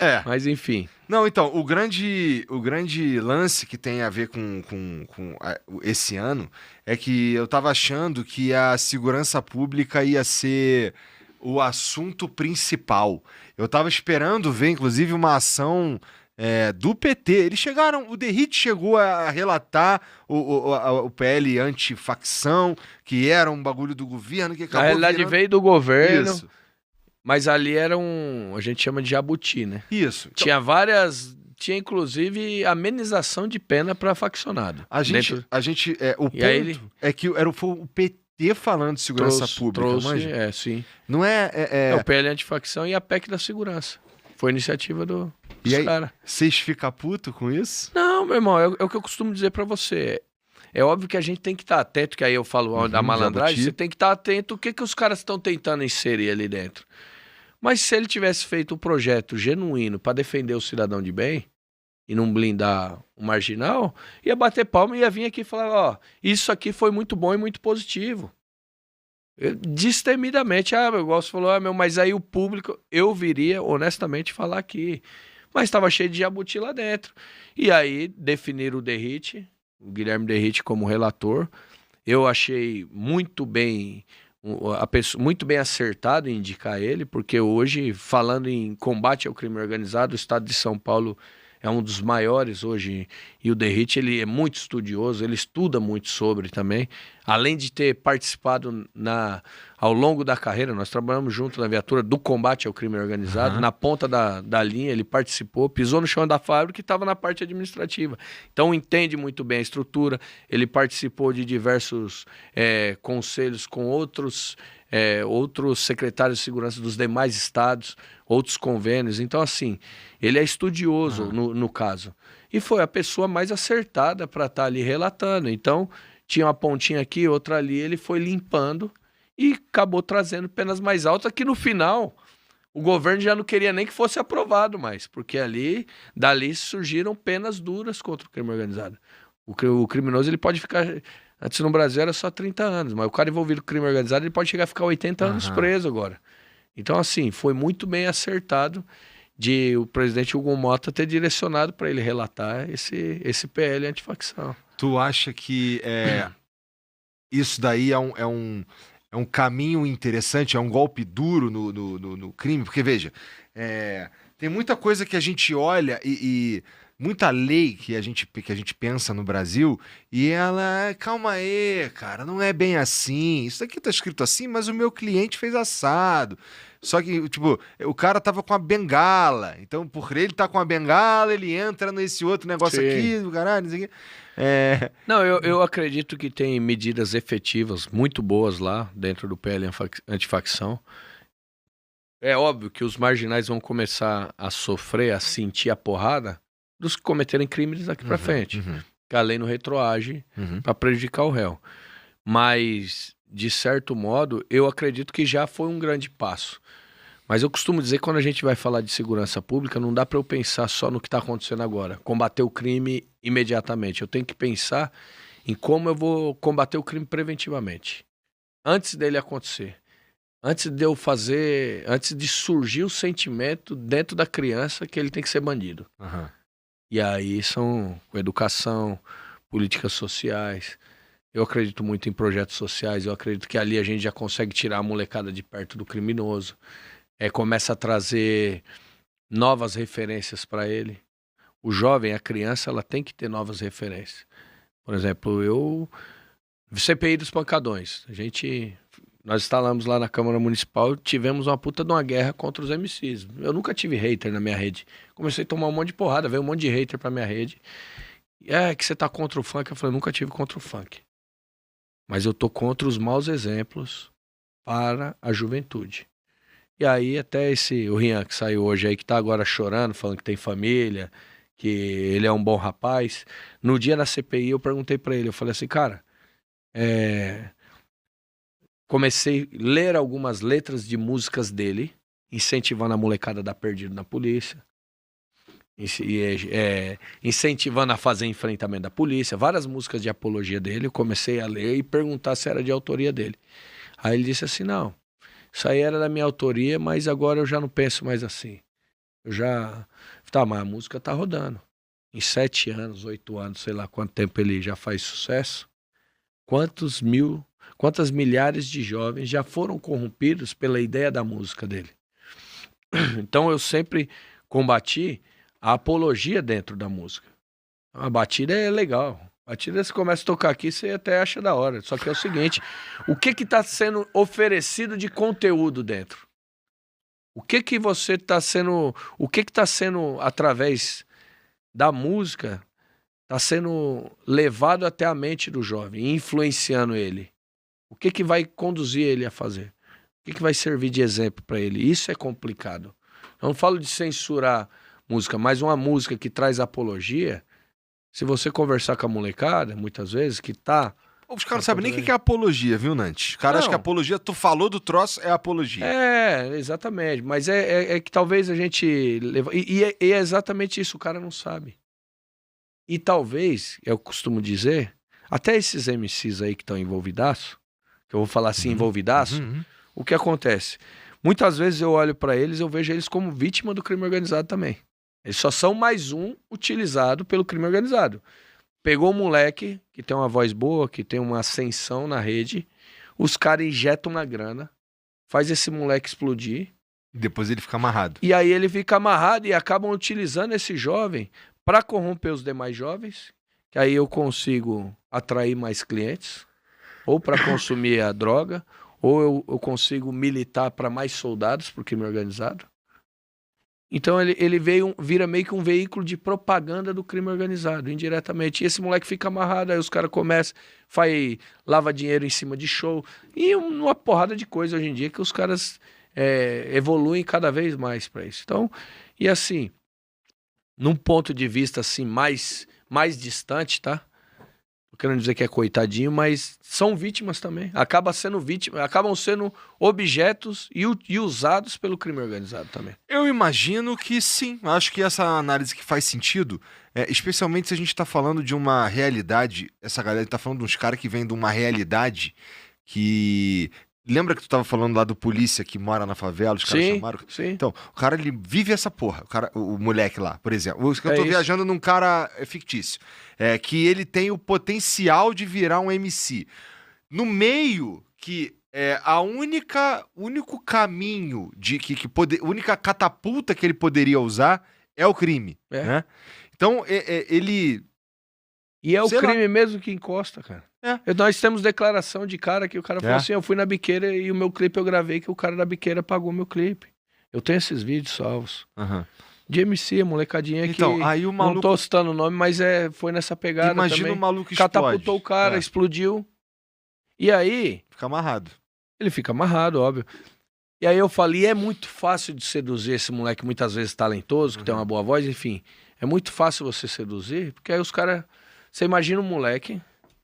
É. Mas enfim. Não, então, o grande lance que tem a ver com esse ano é que eu tava achando que a segurança pública ia ser o assunto principal. Eu tava esperando ver, inclusive, uma ação do PT. Eles chegaram, o Derrite chegou a relatar o PL antifacção, que era um bagulho do governo, que Na acabou realidade virando... veio do governo, Isso, mas ali era a gente chama de jabuti, né? isso. Então, Tinha inclusive amenização de pena para faccionado. o E aí ponto é que foi o PT falando de segurança pública, manja? sim. Não é, É o PL antifacção e a PEC da segurança. Foi iniciativa dos E aí, caras. vocês ficam putos com isso? Não, meu irmão, é o que eu costumo dizer pra você. É óbvio que a gente tem que estar atento, que aí eu falo da malandragem, jabuti. você tem que estar atento o que os caras estão tentando inserir ali dentro. Mas se ele tivesse feito um projeto genuíno pra defender o cidadão de bem e não blindar o marginal, ia bater palma e ia vir aqui e falar, ó, isso aqui foi muito bom e muito positivo. Destemidamente, igual você falou, mas aí o público, eu viria honestamente falar aqui. Mas estava cheio de jabuti lá dentro. E aí definiram o Derrite, o Guilherme Derrite como relator. Eu achei muito bem, muito bem acertado em indicar ele, porque hoje, falando em combate ao crime organizado, o estado de São Paulo é um dos maiores hoje, e o Derrite, ele é muito estudioso, ele estuda muito sobre também, além de ter participado ao longo da carreira, nós trabalhamos junto na viatura do combate ao crime organizado, na ponta da linha, ele participou, pisou no chão da fábrica e estava na parte administrativa, então entende muito bem a estrutura, ele participou de diversos conselhos com outros secretários de segurança dos demais estados, outros convênios. Então, assim, ele é estudioso no caso. E foi a pessoa mais acertada para estar ali relatando. Então, tinha uma pontinha aqui, outra ali, ele foi limpando e acabou trazendo penas mais altas, que no final o governo já não queria nem que fosse aprovado mais, porque dali surgiram penas duras contra o crime organizado. O criminoso, ele pode ficar... Antes no Brasil era só 30 anos, mas o cara envolvido com crime organizado, ele pode chegar a ficar 80 anos preso agora. Então, assim, foi muito bem acertado de o presidente Hugo Mota ter direcionado para ele relatar esse PL antifacção. Tu acha que isso daí é um caminho interessante, é um golpe duro no crime? Porque, veja, tem muita coisa que a gente olha e muita lei que a gente pensa no Brasil e ela, calma aí, cara, não é bem assim. Isso aqui tá escrito assim, mas o meu cliente fez assado. Só que, tipo, o cara tava com a bengala. Então, por ele tá com a bengala, ele entra nesse outro negócio aqui, do caralho, não sei o quê. Não, eu acredito que tem medidas efetivas muito boas lá dentro do PL antifacção. É óbvio que os marginais vão começar a sofrer, a sentir a porrada dos que cometerem crimes daqui pra frente. Que a lei não retroage pra prejudicar o réu. Mas, de certo modo, eu acredito que já foi um grande passo. Mas eu costumo dizer que quando a gente vai falar de segurança pública, não dá para eu pensar só no que está acontecendo agora. Combater o crime imediatamente. Eu tenho que pensar em como eu vou combater o crime preventivamente. Antes dele acontecer. Antes de surgir o sentimento dentro da criança que ele tem que ser bandido. E aí são educação, políticas sociais. Eu acredito muito em projetos sociais. Eu acredito que ali a gente já consegue tirar a molecada de perto do criminoso. Começa a trazer novas referências para ele. O jovem, a criança, ela tem que ter novas referências. Por exemplo, CPI dos pancadões. Nós instalamos lá na Câmara Municipal, tivemos uma puta de uma guerra contra os MCs. Eu nunca tive hater na minha rede. Comecei a tomar um monte de porrada, veio um monte de hater pra minha rede. Que você tá contra o funk? Eu falei, nunca tive contra o funk. Mas eu tô contra os maus exemplos para a juventude. E aí até o Rian que saiu hoje aí, que tá agora chorando, falando que tem família, que ele é um bom rapaz. No dia da CPI eu perguntei pra ele, eu falei assim, cara, comecei a ler algumas letras de músicas dele, incentivando a molecada a dar perdido na polícia, incentivando a fazer enfrentamento da polícia, várias músicas de apologia dele, eu comecei a ler e perguntar se era de autoria dele. Aí ele disse assim, não, isso aí era da minha autoria, mas agora eu já não penso mais assim. Eu já... Tá, mas a música tá rodando. Em 7 anos, 8 anos, sei lá quanto tempo ele já faz sucesso. Quantas milhares de jovens já foram corrompidos pela ideia da música dele. Então eu sempre combati a apologia dentro da música. A batida é legal. A batida, você começa a tocar aqui, você até acha da hora. Só que é o seguinte, o que está sendo oferecido de conteúdo dentro? O que está sendo, através da música, está sendo levado até a mente do jovem, influenciando ele? O que vai conduzir ele a fazer? O que vai servir de exemplo para ele? Isso é complicado. Eu não falo de censurar música, mas uma música que traz apologia, se você conversar com a molecada, muitas vezes, que tá... Os caras não sabem nem o que é apologia, viu, Nantes? Os caras acham que apologia, tu falou do troço, é apologia. É, exatamente. Mas é que talvez a gente... E é exatamente isso, o cara não sabe. E talvez, eu costumo dizer, até esses MCs aí que estão envolvidaços, que eu vou falar assim, envolvidaço, o que acontece? Muitas vezes eu olho pra eles, eu vejo eles como vítima do crime organizado também. Eles só são mais um utilizado pelo crime organizado. Pegou um moleque que tem uma voz boa, que tem uma ascensão na rede, os caras injetam uma grana, faz esse moleque explodir. E depois ele fica amarrado. E aí ele fica amarrado e acabam utilizando esse jovem para corromper os demais jovens, que aí eu consigo atrair mais clientes, ou para consumir a droga, ou eu consigo militar para mais soldados pro crime organizado. Então ele vira meio que um veículo de propaganda do crime organizado, indiretamente. E esse moleque fica amarrado, aí os caras começam, lava dinheiro em cima de show. E uma porrada de coisa hoje em dia que os caras evoluem cada vez mais para isso. Então, e assim, num ponto de vista assim, mais distante, tá? Tô querendo dizer que é coitadinho, mas são vítimas também. Acabam sendo objetos e usados pelo crime organizado também. Eu imagino que sim. Acho que essa análise que faz sentido, especialmente se a gente tá falando de uma realidade, essa galera tá falando de uns caras que vêm de uma realidade que... Lembra que tu tava falando lá do polícia que mora na favela, os caras chamaram? Sim. Então, o cara, ele vive essa porra, o moleque lá, por exemplo. Eu tô viajando num cara fictício, que ele tem o potencial de virar um MC. No meio que único caminho a única catapulta que ele poderia usar é o crime, né? Então, ele... E é o crime mesmo que encosta, cara. Nós temos declaração de cara que o cara falou assim, eu fui na biqueira e o meu clipe eu gravei que o cara da biqueira pagou meu clipe. Eu tenho esses vídeos salvos. De MC, a molecadinha então, que aí o maluco... não tô citando o nome, mas foi nessa pegada. Imagina também. O maluco catapultou o cara, explodiu. E aí... Fica amarrado. Ele fica amarrado, óbvio. E aí eu falei, é muito fácil de seduzir esse moleque muitas vezes talentoso, que tem uma boa voz, enfim. É muito fácil você seduzir, porque aí os caras... Você imagina um moleque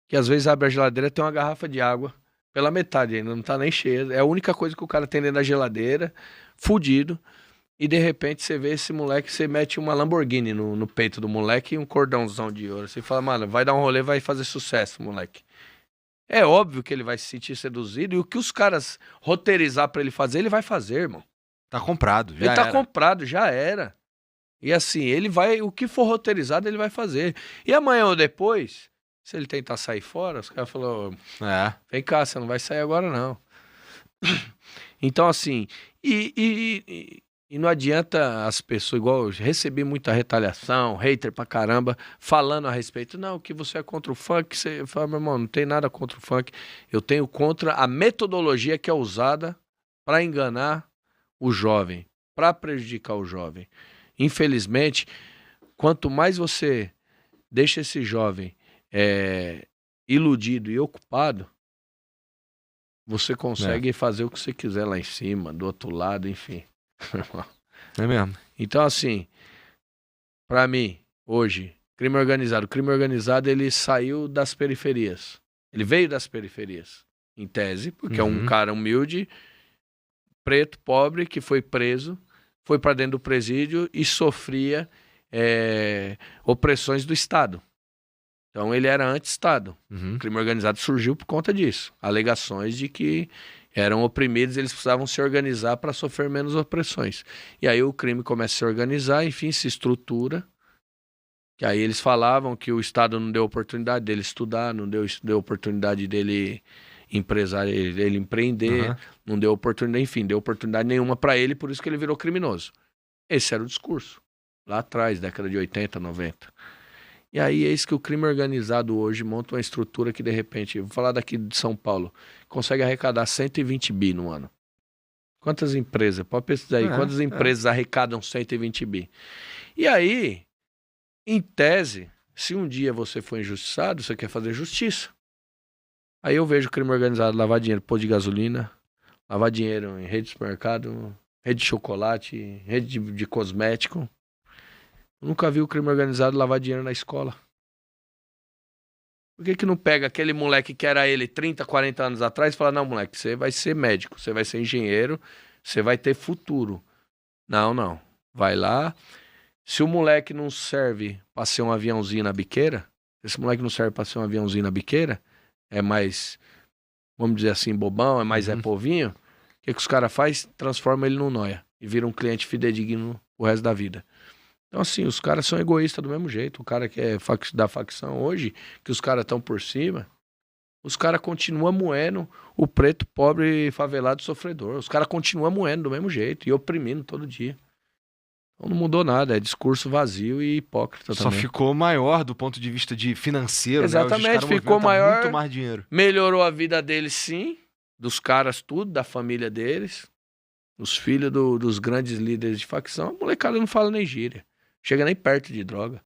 que às vezes abre a geladeira e tem uma garrafa de água pela metade ainda, não tá nem cheia. É a única coisa que o cara tem dentro da geladeira, fudido. E de repente você vê esse moleque, você mete uma Lamborghini no peito do moleque e um cordãozão de ouro. Você fala, mano, vai dar um rolê, vai fazer sucesso, moleque. É óbvio que ele vai se sentir seduzido e o que os caras roteirizar pra ele fazer, ele vai fazer, irmão. Tá comprado, já era. Ele tá comprado, já era. E assim, o que for roteirizado, ele vai fazer. E amanhã ou depois, se ele tentar sair fora, os caras falam, vem cá, você não vai sair agora não. Então assim, e não adianta as pessoas, igual eu recebi muita retaliação, hater pra caramba, falando a respeito, não, que você é contra o funk, você fala, meu irmão, não tem nada contra o funk, eu tenho contra a metodologia que é usada pra enganar o jovem, pra prejudicar o jovem. Infelizmente, quanto mais você deixa esse jovem iludido e ocupado, você consegue fazer o que você quiser lá em cima, do outro lado, enfim. É mesmo. Então, assim, pra mim, hoje, crime organizado, ele saiu das periferias. Ele veio das periferias, em tese, porque é um cara humilde, preto, pobre, que foi preso, foi para dentro do presídio e sofria opressões do Estado. Então ele era anti-Estado. O crime organizado surgiu por conta disso. Alegações de que Eram oprimidos, eles precisavam se organizar para sofrer menos opressões. E aí o crime começa a se organizar, enfim, se estrutura. Que aí eles falavam que o Estado não deu oportunidade dele estudar, não deu oportunidade dele ele empreender, não deu oportunidade, enfim, deu oportunidade nenhuma para ele, por isso que ele virou criminoso. Esse era o discurso, lá atrás, década de 80, 90. E aí eis que o crime organizado hoje monta uma estrutura que, de repente, vou falar daqui de São Paulo, consegue arrecadar 120 bi no ano. Quantas empresas? Pode pesquisar aí, quantas empresas arrecadam 120 bi? E aí, em tese, se um dia você for injustiçado, você quer fazer justiça. Aí eu vejo o crime organizado lavar dinheiro em posto de gasolina, lavar dinheiro em rede de supermercado, rede de chocolate, rede de cosmético. Eu nunca vi o crime organizado lavar dinheiro na escola. Por que não pega aquele moleque que era ele 30, 40 anos atrás e fala, não, moleque, você vai ser médico, você vai ser engenheiro, você vai ter futuro. Não. Vai lá. Se o moleque não serve pra ser um aviãozinho na biqueira, esse moleque não serve pra ser um aviãozinho na biqueira, é mais, vamos dizer assim, bobão, é mais povinho, o que os caras fazem? Transforma ele num nóia e vira um cliente fidedigno o resto da vida. Então, assim, os caras são egoístas do mesmo jeito. O cara que é da facção hoje, que os caras estão por cima, os caras continuam moendo o preto, pobre, favelado, sofredor. Os caras continuam moendo do mesmo jeito e oprimindo todo dia. Então não mudou nada, é discurso vazio e hipócrita também. Só ficou maior do ponto de vista de financeiro, exatamente, né? ficou maior, muito mais dinheiro. Melhorou a vida deles sim, dos caras tudo, da família deles, os filhos dos grandes líderes de facção. A molecada não fala nem gíria, chega nem perto de droga.